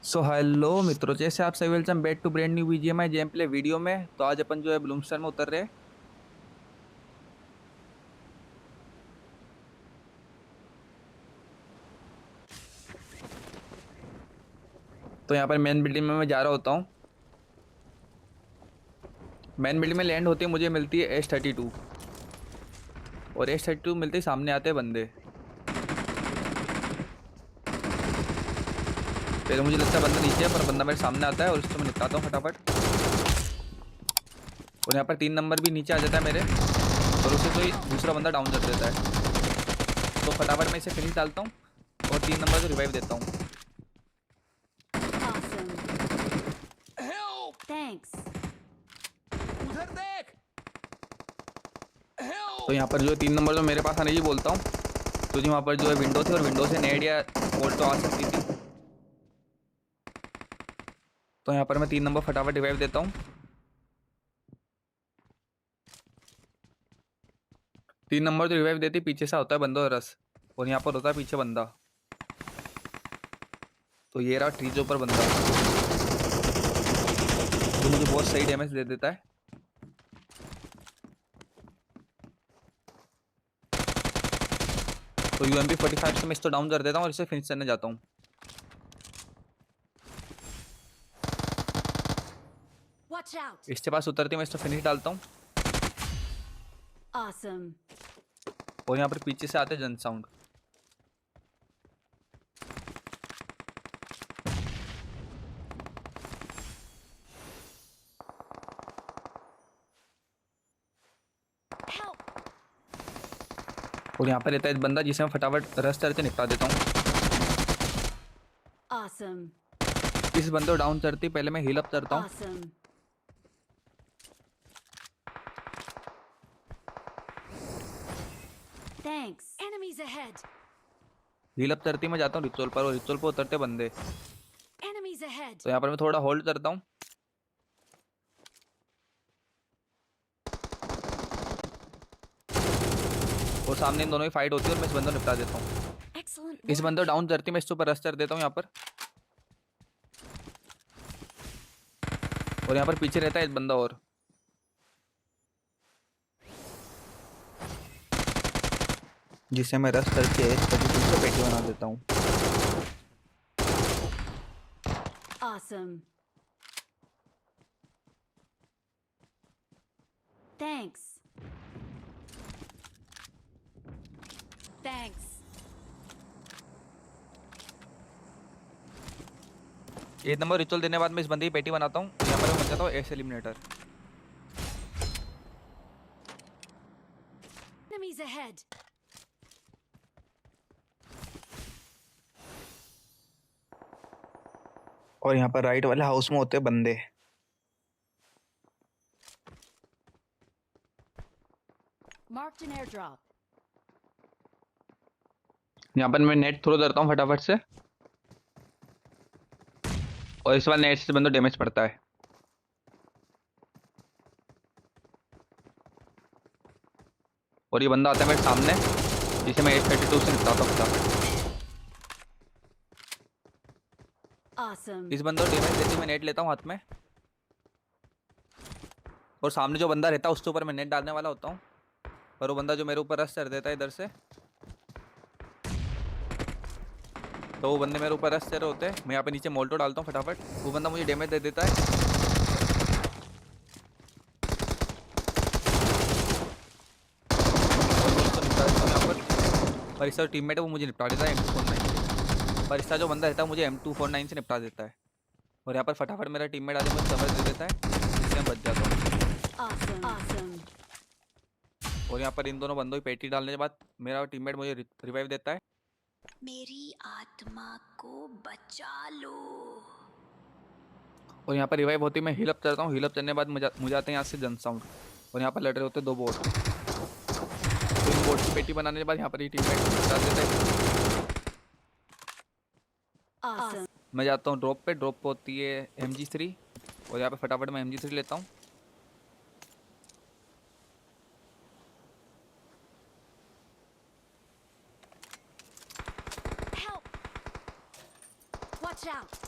So hello मित्रों, जैसे आप सभी welcome back to brand new BGMI game play video में। तो आज अपन जो है ब्लूमस्टर में उतर रहे हैं। तो यहाँ पर मेन बिल्डिंग में मैं जा रहा होता हूँ। मेन बिल्डिंग में लैंड होती है, मुझे मिलती है S32। और S32 मिलते ही सामने आते हैं बंदे। पहले मुझे लगता है बंदा नीचे है, पर बंदा मेरे सामने आता है और उसको मैं निपटाता हूँ फटाफट। और यहाँ पर 3 नंबर भी नीचे आ जाता है मेरे, और उसे कोई दूसरा बंदा डाउन कर देता है। तो फटाफट मैं इसे फिनिश डालता हूँ और 3 नंबर को रिवाइव देता हूँ। Awesome. Thanks. उधर देख। तो यहाँ पर जो 3 नंबर जो मेरे पास आने की बोलता हूँ। तो जी वहाँ पर जो है विंडो थी और विंडो से नेड या वोल्ट तो आ सकती थी। तो यहाँ पर मैं 3 नंबर फटाफट रिवाइव देता हूँ। 3 नंबर तो रिवाइव देती, पीछे से होता है बंदो रस, और यहाँ पर होता है पीछे बंदा। तो ये रहा ट्री के ऊपर बंदा, जो मुझे बहुत सही डैमेज दे देता है। तो UMP 45 से मैं इसको डाउन कर देता हूँ और इसे फिनिश करने जाता हूँ। Watch out. इसके पास उतरती मैं इसको फिनिश डालता हूँ। Awesome. और यहाँ पर पीछे से आते जन साउंड। Help. और यहाँ पर रहता है एक बंदा जिसे मैं फटाफट रस करके निपटा देता हूँ। Awesome. इस बंदे को डाउन करती पहले मैं हील अप करता हूँ। Awesome. Thanks. Enemies ahead. Heal up करती मैं जाता हूँ रिचुअल पर, और रिचुअल पर उतरते बंदे। Enemies ahead. तो यहाँ पर मैं थोड़ा होल्ड करता हूँ। और सामने इन दोनों की फाइट होती है और मैं इस बंदे को निपटा देता हूँ। Excellent इस बंदे को work. डाउन करती मैं इसके ऊपर रश कर देता हूँ यहाँ पर। और यहाँ पर पीछे रहता है एक बंदा और, जिसे मैं रश करके कभी दूसरा पेटी बना देता हूँ। Awesome. Thanks. Thanks. 1 number ritual देने के बाद मैं इस बंदे की पेटी बनाता हूँ। यहाँ पर मैं बन जाता हूँ एस एलिमिनेटर। Enemies ahead. और यहाँ पर राइट वाले हाउस में होते हैं बंदे। Marked an airdrop. यहाँ पर मैं नेट थ्रो करता हूँ फटाफट से, और इस बार नेट से बंदो डैमेज पड़ता है। और ये बंदा आता है मेरे सामने, जिसे मैं S32 से निपटाता हूँ फटाफट। Awesome. इस बंदे को डैमेज देती मैं नेट लेता हूँ हाथ में, और सामने जो बंदा रहता है उसके ऊपर मैं नेट डालने वाला होता हूँ, पर वो बंदा जो मेरे ऊपर रश कर देता है इधर से। तो वो बंदे मेरे ऊपर रश कर रहे होते हैं, मैं यहाँ पे नीचे मोल्टो डालता हूँ फटाफट। वो बंदा मुझे डैमेज दे देता है। और मैं उसको निपटा देता हूँ यहाँ पर इसका जो टीममेट है वो मुझे निपटा देता है M249। पर इसका जो बंदा रहता है मुझे M249 से निपटा देता है। और यहाँ पर फटाफट मेरा टीममेट आके मुझे कवर दे देता है, जिससे मैं बच जाता हूँ। Awesome. Awesome. और यहाँ पर इन दोनों बंदों की पेटी डालने के बाद मेरा टीममेट मुझे रिवाइव देता है। मेरी आत्मा को बचा लो। और यहाँ पर रिवाइव होती मैं हील अप करता हूँ। हील अप करने के बाद मुझे आते हैं यहाँ से जन साउंड, और यहाँ पर लड़ रहे होते हैं 2 बोट। तो इन बोट की पेटी बनाने के बाद यहाँ पर ये टीममेट डाल देता है। Awesome. मैं जाता हूँ ड्रॉप पे होती है MG3, और यहाँ पे फटाफट मैं MG3 लेता हूँ। Help. Watch out.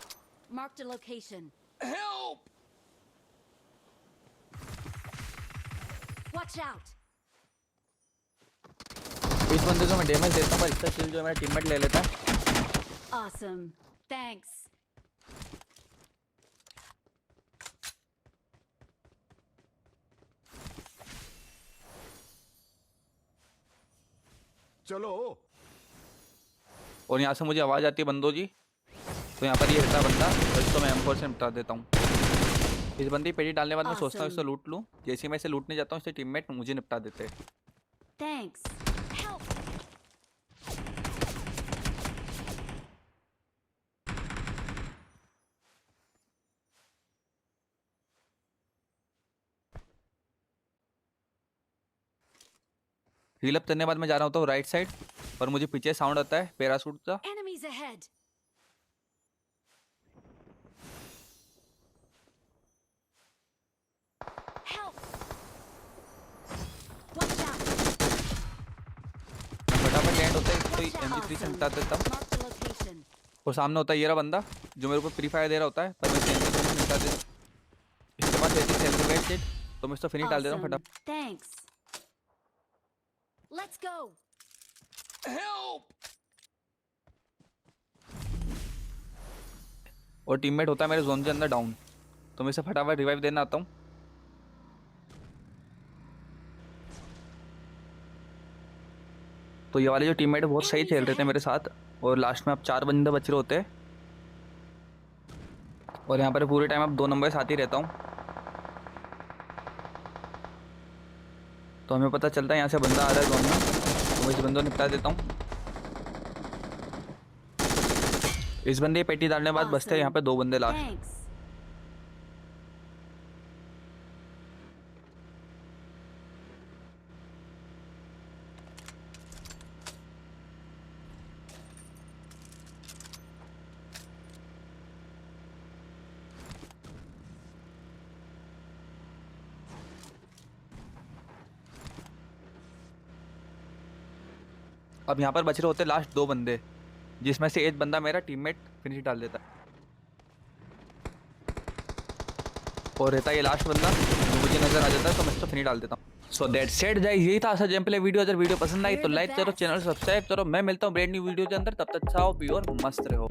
Marked a location. Help! Watch out. इस बंदे को मैं डैमेज देता हूँ पर इसका किल जो मेरा टीममेट ले लेता है। Awesome. Thanks. चलो और यहाँ से मुझे आवाज़ आती है बंदों जी, तो यहाँ पर ये रहता बंदा, तो इसको मैं M4 से निपटा देता हूँ। इस बंदी पेटी डालने के बाद मैं सोचता हूँ इससे लूट लूँ। जैसे ही मैं इसे लूटने जाता हूँ इससे टीममेट मुझे निपटा देते हैं। Thanks. Help. हील अप करने के बाद मैं जा रहा होता हूँ राइट साइड और मुझे पीछे साउंड आता है पैराशूट का। Enemies ahead. Help. Watch out. फटाफट लैंड होता है तो Watch out. M3 से Awesome. निपटा देता हूँ। Marked a location. और सामने होता है ये रहा बंदा जो मेरे ऊपर फ्री फायर दे रहा होता है, पर मैं इसे M3 से निपटा देता हूँ। इसके बाद रहती है सेल्फ सेट, तो मैं इसको फिनिश डाल देता हूँ Awesome. फटाफट। Thanks. Let's go. help! और टीममेट होता है मेरे जोन के अंदर डाउन, तो मैं इसे फटाफट रिवाइव देना आता हूँ। तो ये वाले जो टीममेट बहुत सही खेल रहे थे मेरे साथ, और लास्ट में अब 4 बंदे बच रहे होते हैं। और यहाँ पर पूरे टाइम अब 2 नंबर साथ ही रहता हूँ, तो हमें पता चलता है यहाँ से बंदा आ रहा है जोन में, तो मैं इस बंदे को निपटा देता हूँ। इस बंदे की पेटी डालने के बाद बचते हैं यहाँ पे 2 बंदे लास्ट। Thanks. अब यहाँ पर बच रहे होते लास्ट 2 बंदे, जिसमें से एक बंदा मेरा टीममेट फिनिश डाल देता है, और रहता है ये लास्ट बंदा जो मुझे नजर आ जाता है, तो मैं इसको फिनिश डाल देता हूँ। सो दैट सेट गाइस, यही था गेम प्ले वीडियो। अगर वीडियो पसंद आई तो लाइक करो, चैनल सब्सक्राइब करो। मैं मिलता हूँ ब्रांड न्यू वीडियो के अंदर, तब तक चाओ पियो और मस्त रहो।